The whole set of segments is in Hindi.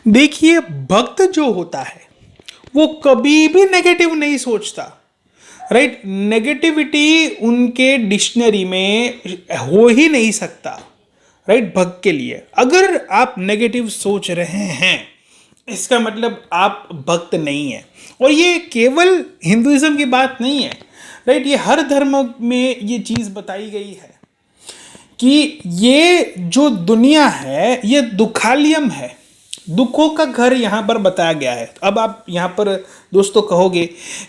देखिए, भक्त जो होता है वो कभी भी नेगेटिव नहीं सोचता। राइट, नेगेटिविटी उनके डिक्शनरी में हो ही नहीं सकता। राइट, भक्त के लिए अगर आप नेगेटिव सोच रहे हैं इसका मतलब आप भक्त नहीं है। और ये केवल हिंदुइज्म की बात नहीं है। राइट, ये हर धर्म में ये चीज़ बताई गई है कि ये जो दुनिया है ये दुखालयम है, दुखों का घर यहाँ पर बताया गया है। अब आप यहाँ पर दोस्तों कहोगे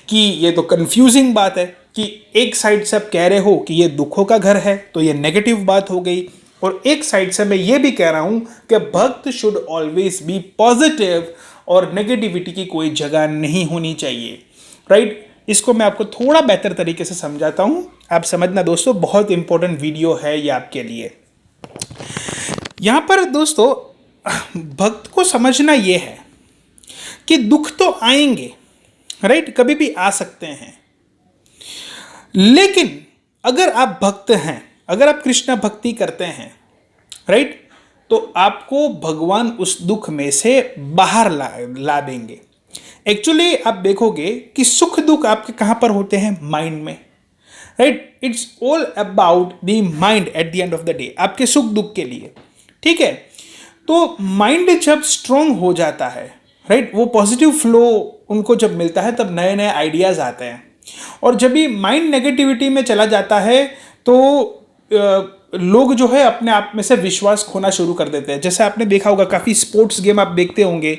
कि ये तो कंफ्यूजिंग बात है कि एक साइड से आप कह रहे हो कि ये दुखों का घर है तो ये नेगेटिव बात हो गई, और एक साइड से मैं ये भी कह रहा हूँ कि भक्त शुड ऑलवेज बी पॉजिटिव और नेगेटिविटी की कोई जगह नहीं होनी चाहिए। राइट, इसको मैं आपको थोड़ा बेहतर तरीके से समझाता हूँ, आप समझना दोस्तों, बहुत इंपॉर्टेंट वीडियो है ये आपके लिए। यहाँ पर दोस्तों भक्त को समझना ये है कि दुख तो आएंगे, राइट, कभी भी आ सकते हैं, लेकिन अगर आप भक्त हैं, अगर आप कृष्ण भक्ति करते हैं, राइट, तो आपको भगवान उस दुख में से बाहर ला देंगे। एक्चुअली आप देखोगे कि सुख दुख आपके कहाँ पर होते हैं? माइंड में। Right, it's all about the mind at the end of the day, आपके सुख दुख के लिए। ठीक है, तो माइंड जब स्ट्रांग हो जाता है, राइट, वो पॉजिटिव फ्लो उनको जब मिलता है तब नए नए आइडियाज़ आते हैं। और जब भी माइंड नेगेटिविटी में चला जाता है तो लोग जो है अपने आप में से विश्वास खोना शुरू कर देते हैं। जैसे आपने देखा होगा, काफ़ी स्पोर्ट्स गेम आप देखते होंगे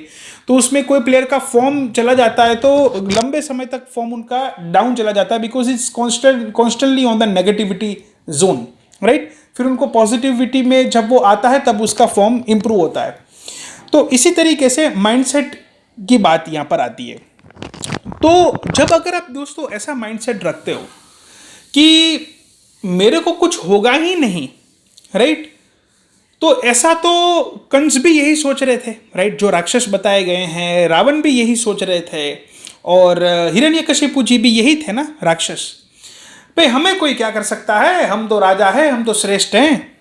तो उसमें कोई प्लेयर का फॉर्म चला जाता है तो लंबे समय तक फॉर्म उनका डाउन चला जाता है, because it's constantly on the negativity zone. Right, फिर उनको पॉजिटिविटी में जब वो आता है तब उसका फॉर्म इंप्रूव होता है। तो इसी तरीके से माइंडसेट की बात यहाँ पर आती है। तो जब अगर आप दोस्तों ऐसा माइंडसेट रखते हो कि मेरे को कुछ होगा ही नहीं, राइट, तो ऐसा तो कंस भी यही सोच रहे थे, राइट, जो राक्षस बताए गए हैं, रावण भी यही सोच रहे थे, और हिरण्यकशिपु जी भी यही थे ना, राक्षस। भाई हमें कोई क्या कर सकता है, हम तो राजा हैं, हम तो श्रेष्ठ हैं।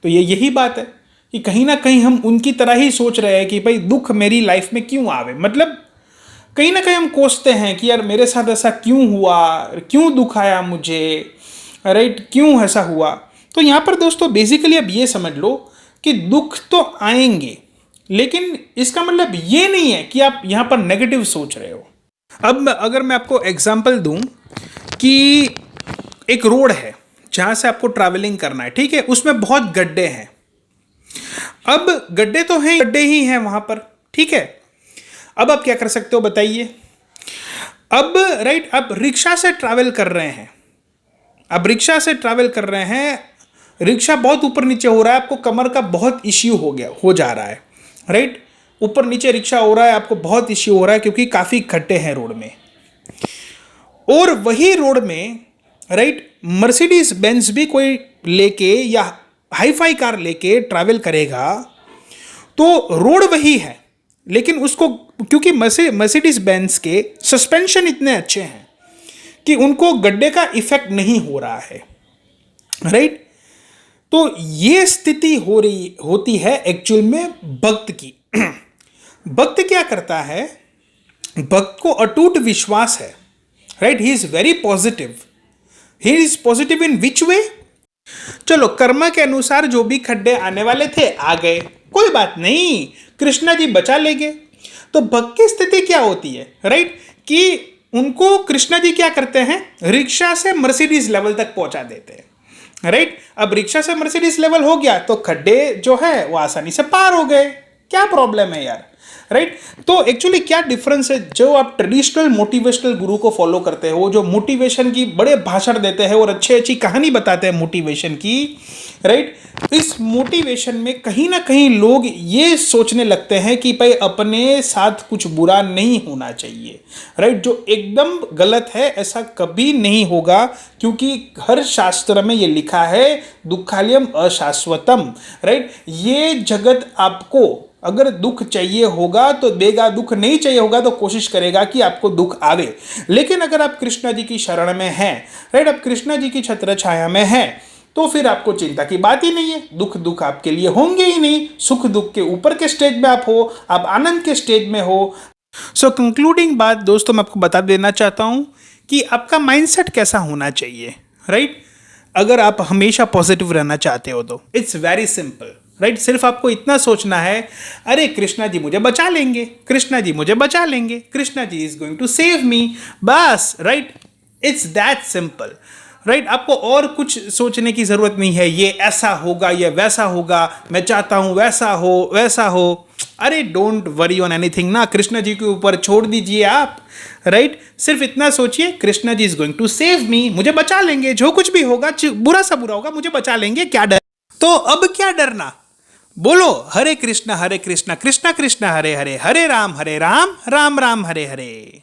तो ये यही बात है कि कहीं ना कहीं हम उनकी तरह ही सोच रहे हैं कि भाई दुख मेरी लाइफ में क्यों आवे, मतलब कहीं ना कहीं हम कोसते हैं कि यार मेरे साथ ऐसा क्यों हुआ, क्यों दुख आया मुझे, राइट, क्यों ऐसा हुआ। तो यहाँ पर दोस्तों बेसिकली अब ये समझ लो कि दुख तो आएंगे, लेकिन इसका मतलब ये नहीं है कि आप यहाँ पर नेगेटिव सोच रहे हो। अब अगर मैं आपको एग्जांपल दूं कि एक रोड है जहाँ से आपको ट्रैवलिंग करना है, ठीक है, उसमें बहुत गड्ढे हैं। अब गड्ढे तो हैं, गड्ढे ही हैं वहाँ पर, ठीक है। अब आप क्या कर सकते हो बताइए। अब राइट, आप रिक्शा से ट्रैवल कर रहे हैं, अब रिक्शा से ट्रैवल कर रहे हैं, रिक्शा बहुत ऊपर नीचे हो रहा है, आपको कमर का बहुत इश्यू हो जा रहा है, राइट, ऊपर नीचे रिक्शा हो रहा है, आपको बहुत इश्यू हो रहा है क्योंकि काफ़ी खड्डे हैं रोड में। और वही रोड में, राइट, मर्सिडीज बेंज भी कोई लेके या हाईफाई कार लेके ट्रैवल करेगा तो रोड वही है, लेकिन उसको क्योंकि मर्सिडीज बेंज के सस्पेंशन इतने अच्छे हैं कि उनको गड्ढे का इफेक्ट नहीं हो रहा है, राइट। तो ये स्थिति होती है एक्चुअल में भक्त की। भक्त क्या करता है, भक्त को अटूट विश्वास है, right, he is very positive. He is positive in which way? चलो, कर्म के अनुसार जो भी खड्डे आने वाले थे आ गए, कोई बात नहीं, कृष्णा जी बचा लेंगे। तो भक्त की स्थिति क्या होती है, राइट, कि उनको कृष्णा जी क्या करते हैं, रिक्शा से मर्सिडीज लेवल तक पहुंचा देते हैं, राइट। अब रिक्शा से मर्सिडीज लेवल हो गया तो खड्डे जो है वो आसानी से पार हो गए, क्या प्रॉब्लम है यार, राइट। तो एक्चुअली क्या डिफरेंस है, जो आप ट्रेडिशनल मोटिवेशनल गुरु को फॉलो करते हो, जो मोटिवेशन की बड़े भाषण देते हैं और अच्छी कहानी बताते हैं मोटिवेशन की, राइट, इस मोटिवेशन में कहीं ना कहीं लोग ये सोचने लगते हैं कि भाई अपने साथ कुछ बुरा नहीं होना चाहिए, राइट, जो एकदम गलत है, ऐसा कभी नहीं होगा, क्योंकि हर शास्त्र में ये लिखा है दुखालयम अशाश्वतम, राइट। ये जगत आपको अगर दुख चाहिए होगा तो देगा, दुख नहीं चाहिए होगा तो कोशिश करेगा कि आपको दुख आवे। लेकिन अगर आप कृष्णा जी की शरण में हैं, राइट, आप कृष्णा जी की छत्र छाया में हैं, तो फिर आपको चिंता की बात ही नहीं है, दुख दुख आपके लिए होंगे ही नहीं। सुख दुख के ऊपर के स्टेज में आप हो, आप आनंद के स्टेज में हो। सो कंक्लूडिंग बात दोस्तों मैं आपको बता देना चाहता हूं कि आपका माइंडसेट कैसा होना चाहिए, राइट? अगर आप हमेशा पॉजिटिव रहना चाहते हो तो इट्स वेरी सिंपल, राइट? सिर्फ आपको इतना सोचना है, अरे कृष्णा जी मुझे बचा लेंगे, कृष्णा जी मुझे बचा लेंगे, Krishna ji is going to save me, बस, right? It's that simple, right? आपको और कुछ सोचने की जरूरत नहीं है, ये ऐसा होगा, ये वैसा होगा, मैं चाहता हूं वैसा हो वैसा हो। अरे डोंट वरी ऑन एनीथिंग ना, कृष्णा जी के ऊपर छोड़ दीजिए आप, राइट? सिर्फ इतना सोचिए, Krishna ji is going to save me, मुझे बचा लेंगे, जो कुछ भी होगा, बुरा सा बुरा होगा, मुझे बचा लेंगे, क्या डर। तो अब क्या डरना, बोलो हरे कृष्णा कृष्णा कृष्णा हरे हरे, हरे राम राम राम हरे हरे।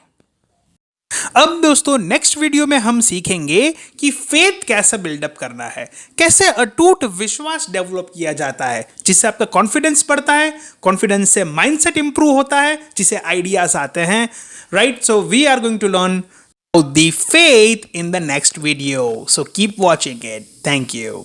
अब दोस्तों नेक्स्ट वीडियो में हम सीखेंगे कि फेथ कैसे बिल्डअप करना है, कैसे अटूट विश्वास डेवलप किया जाता है, जिससे आपका कॉन्फिडेंस बढ़ता है, कॉन्फिडेंस से माइंडसेट इंप्रूव होता है, जिससे आइडियाज आते हैं, right? So we are going to learn the faith in the next video, so keep watching it. Thank you.